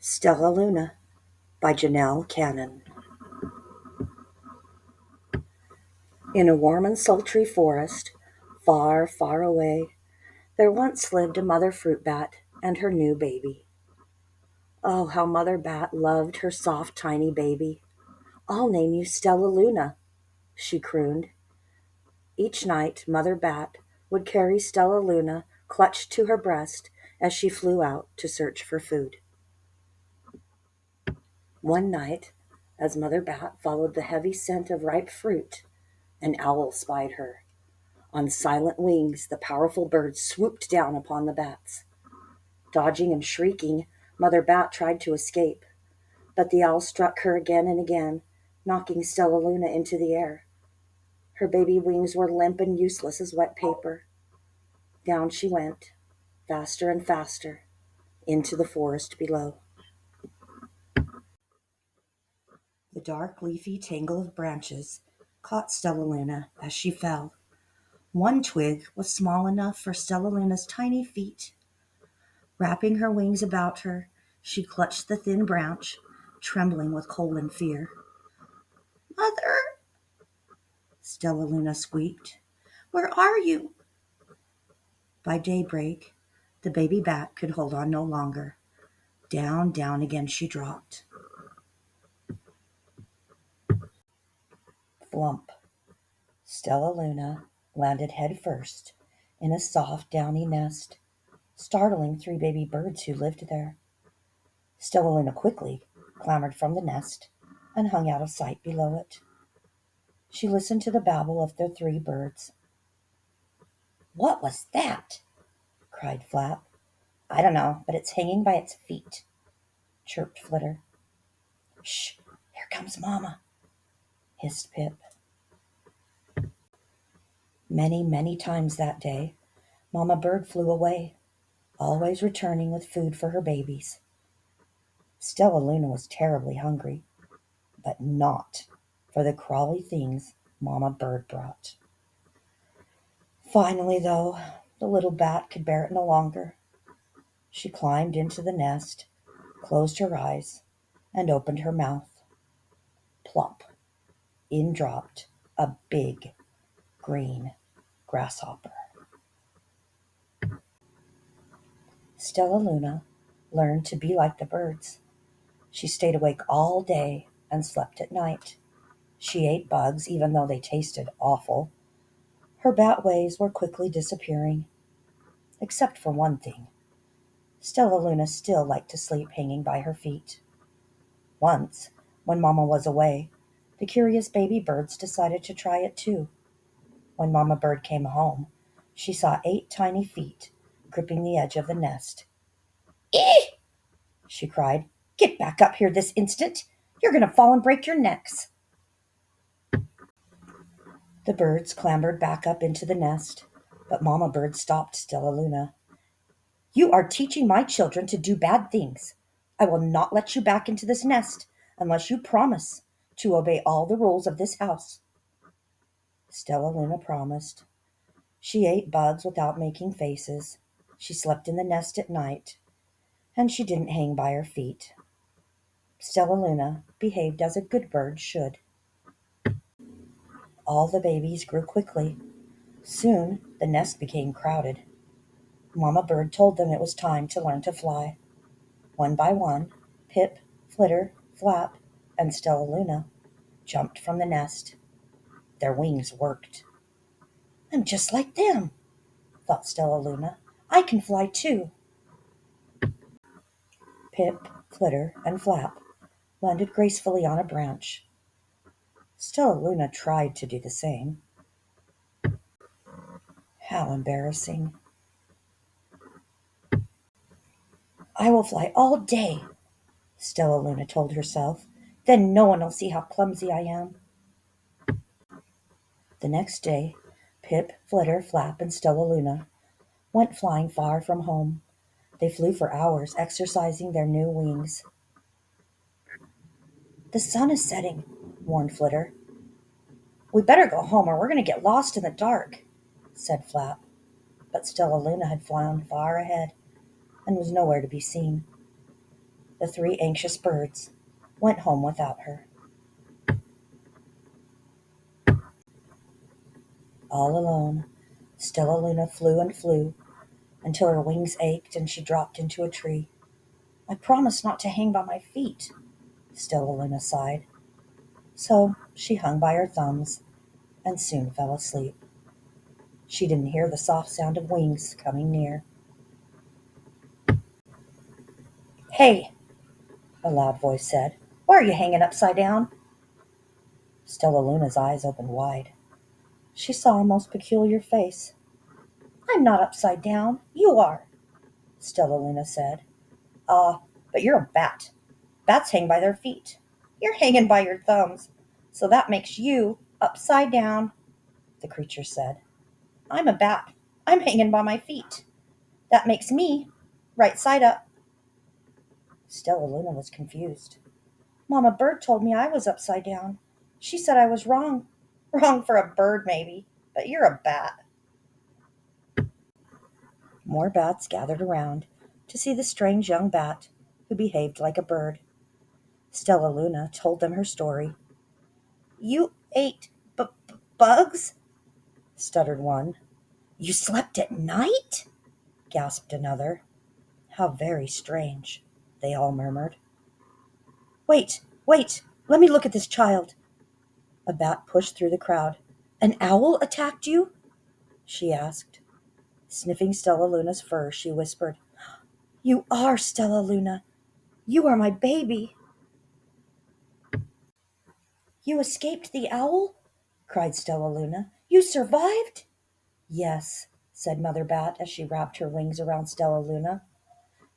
Stellaluna by Janelle Cannon. In a warm and sultry forest, far, far away, there once lived a mother fruit bat and her new baby. Oh, how Mother Bat loved her soft, tiny baby. "I'll name you Stellaluna," she crooned. Each night, Mother Bat would carry Stellaluna clutched to her breast as she flew out to search for food. One night, as Mother Bat followed the heavy scent of ripe fruit, an owl spied her. On silent wings, the powerful bird swooped down upon the bats. Dodging and shrieking, Mother Bat tried to escape, but the owl struck her again and again, knocking Stellaluna into the air. Her baby wings were limp and useless as wet paper. Down she went, faster and faster, into the forest below. The dark, leafy tangle of branches caught Stellaluna as she fell. One twig was small enough for Stellaluna's tiny feet. Wrapping her wings about her, she clutched the thin branch, trembling with cold and fear. "Mother," Stellaluna squeaked, "where are you?" By daybreak, the baby bat could hold on no longer. Down, down again she dropped. Flump! Stellaluna landed head first in a soft, downy nest, startling three baby birds who lived there. Stellaluna quickly clambered from the nest and hung out of sight below it. She listened to the babble of the three birds. "What was that?" cried Flap. "I don't know, but it's hanging by its feet," chirped Flitter. "Shh! Here comes Mama," hissed Pip. Many, many times that day, Mama Bird flew away, always returning with food for her babies. Stellaluna was terribly hungry, but not for the crawly things Mama Bird brought. Finally, though, the little bat could bear it no longer. She climbed into the nest, closed her eyes, and opened her mouth. Plop! In dropped a big green grasshopper. Stellaluna learned to be like the birds. She stayed awake all day and slept at night. She ate bugs, even though they tasted awful. Her bat ways were quickly disappearing, except for one thing. Stellaluna still liked to sleep hanging by her feet. Once, when Mama was away, the curious baby birds decided to try it too. When Mama Bird came home, she saw 8 tiny feet gripping the edge of the nest. "Eeh!" she cried. "Get back up here this instant! You're going to fall and break your necks!" The birds clambered back up into the nest, but Mama Bird stopped Stellaluna. "You are teaching my children to do bad things. I will not let you back into this nest unless you promise to obey all the rules of this house." Stellaluna promised. She ate bugs without making faces. She slept in the nest at night, and she didn't hang by her feet. Stellaluna behaved as a good bird should. All the babies grew quickly. Soon the nest became crowded. Mama Bird told them it was time to learn to fly. One by one, Pip, Flitter, Flap, and Stellaluna jumped from the nest. Their wings worked. "I'm just like them," thought Stellaluna. "I can fly too." Pip, Flitter, and Flap landed gracefully on a branch. Stellaluna tried to do the same. How embarrassing. "I will fly all day," Stellaluna told herself. "Then no one will see how clumsy I am." The next day, Pip, Flitter, Flap, and Stellaluna went flying far from home. They flew for hours, exercising their new wings. "The sun is setting," warned Flitter. "We better go home or we're going to get lost in the dark," said Flap. But Stellaluna had flown far ahead and was nowhere to be seen. The three anxious birds went home without her. All alone, Stellaluna flew and flew until her wings ached and she dropped into a tree. I promised not to hang by my feet, Stellaluna sighed. So she hung by her thumbs and soon fell asleep. She didn't hear the soft sound of wings coming near. "Hey," a loud voice said, "why are you hanging upside down?" Stellaluna's eyes opened wide. She saw a most peculiar face. "I'm not upside down. You are," Stellaluna said. "Ah, but you're a bat. Bats hang by their feet. You're hanging by your thumbs. So that makes you upside down," the creature said. "I'm a bat. I'm hanging by my feet. That makes me right side up." Stellaluna was confused. "Mama Bird told me I was upside down. She said I was wrong. Wrong for a bird, maybe, but you're a bat." More bats gathered around to see the strange young bat who behaved like a bird. Stellaluna told them her story. "You ate bugs?" stuttered one. "You slept at night?" gasped another. "How very strange," they all murmured. Wait, let me look at this child." A bat pushed through the crowd. "An owl attacked you?" she asked. Sniffing Stellaluna's fur, she whispered, "You are Stellaluna. You are my baby." "You escaped the owl?" cried Stellaluna. "You survived?" "Yes," said Mother Bat as she wrapped her wings around Stellaluna.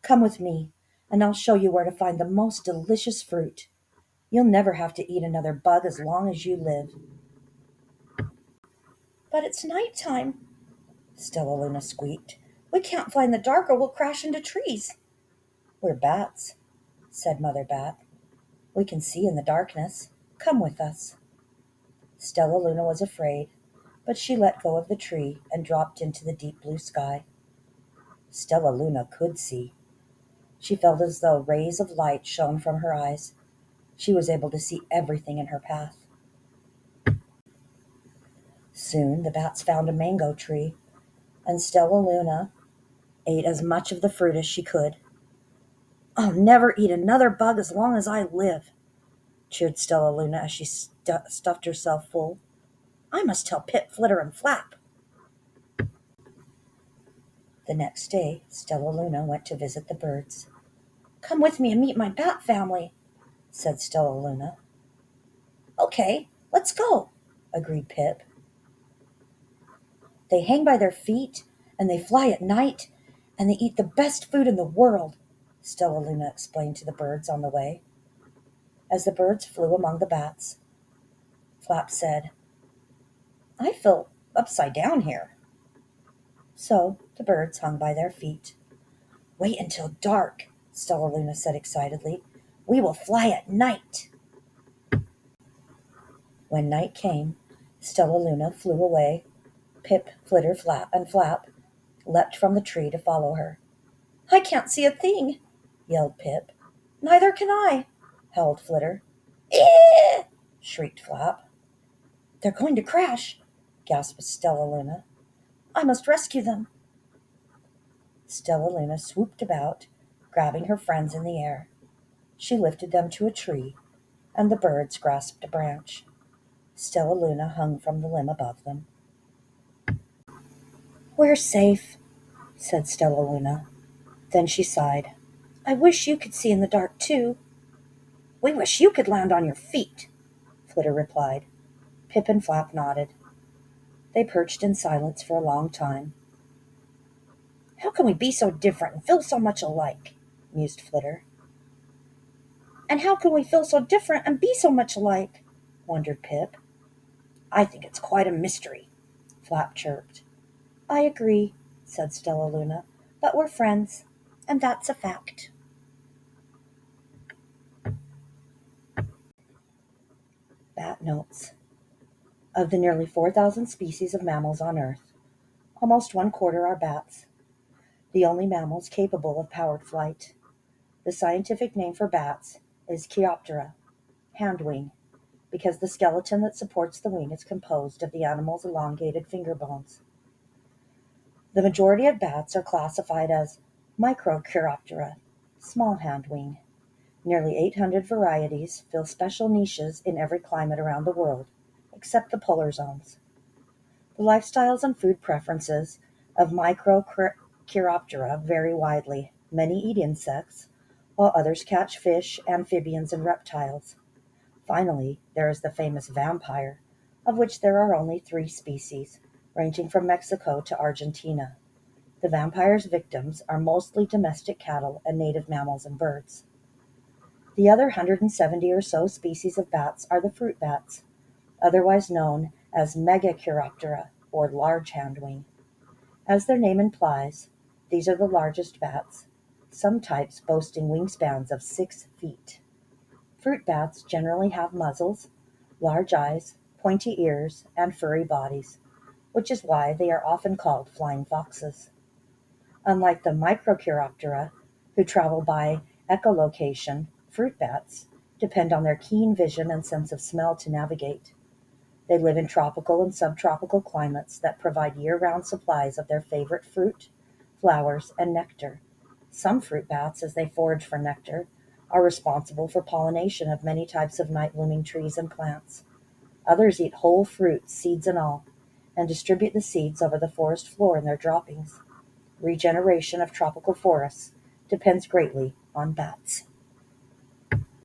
"Come with me, and I'll show you where to find the most delicious fruit. You'll never have to eat another bug as long as you live." "But it's night time," Stellaluna squeaked. "We can't fly in the dark or we'll crash into trees." "We're bats," said Mother Bat. "We can see in the darkness. Come with us." Stellaluna was afraid, but she let go of the tree and dropped into the deep blue sky. Stellaluna could see. She felt as though rays of light shone from her eyes. She was able to see everything in her path. Soon the bats found a mango tree, and Stellaluna ate as much of the fruit as she could. "I'll never eat another bug as long as I live," cheered Stellaluna as she stuffed herself full. "I must tell Pip, Flitter, and Flap." The next day, Stellaluna went to visit the birds. "Come with me and meet my bat family," said Stellaluna. "Okay, let's go," agreed Pip. "They hang by their feet, and they fly at night, and they eat the best food in the world," Stellaluna explained to the birds on the way. As the birds flew among the bats, Flap said, "I feel upside down here." So the birds hung by their feet. "Wait until dark," Stellaluna said excitedly. "We will fly at night." When night came, Stellaluna flew away. Pip, Flitter, Flap, and Flap leapt from the tree to follow her. "I can't see a thing," yelled Pip. "Neither can I," howled Flitter. "Eh!" shrieked Flap. "They're going to crash," gasped Stellaluna. "I must rescue them." Stellaluna swooped about, grabbing her friends in the air. She lifted them to a tree, and the birds grasped a branch. Stellaluna hung from the limb above them. "We're safe," said Stellaluna. Then she sighed. "I wish you could see in the dark, too." "We wish you could land on your feet," Flitter replied. Pip and Flap nodded. They perched in silence for a long time. "How can we be so different and feel so much alike?" mused Flitter. "And how can we feel so different and be so much alike?" wondered Pip. "I think it's quite a mystery," Flap chirped. "I agree," said Stellaluna, "but we're friends, and that's a fact." Bat notes. Of the nearly 4,000 species of mammals on Earth, almost 1/4 are bats, the only mammals capable of powered flight. The scientific name for bats is Chiroptera, handwing, because the skeleton that supports the wing is composed of the animal's elongated finger bones. The majority of bats are classified as Microchiroptera, small handwing. Nearly 800 varieties fill special niches in every climate around the world, except the polar zones. The lifestyles and food preferences of Microchiroptera vary widely. Many eat insects, while others catch fish, amphibians, and reptiles. Finally, there is the famous vampire, of which there are only 3 species, ranging from Mexico to Argentina. The vampire's victims are mostly domestic cattle and native mammals and birds. The other 170 or so species of bats are the fruit bats, otherwise known as Megachiroptera, or large handwing. As their name implies, these are the largest bats, some types boasting wingspans of 6 feet. Fruit bats generally have muzzles, large eyes, pointy ears, and furry bodies, which is why they are often called flying foxes. Unlike the Microchiroptera, who travel by echolocation, fruit bats depend on their keen vision and sense of smell to navigate. They live in tropical and subtropical climates that provide year-round supplies of their favorite fruit, flowers, and nectar. Some fruit bats, as they forage for nectar, are responsible for pollination of many types of night-blooming trees and plants. Others eat whole fruits, seeds and all, and distribute the seeds over the forest floor in their droppings. Regeneration of tropical forests depends greatly on bats.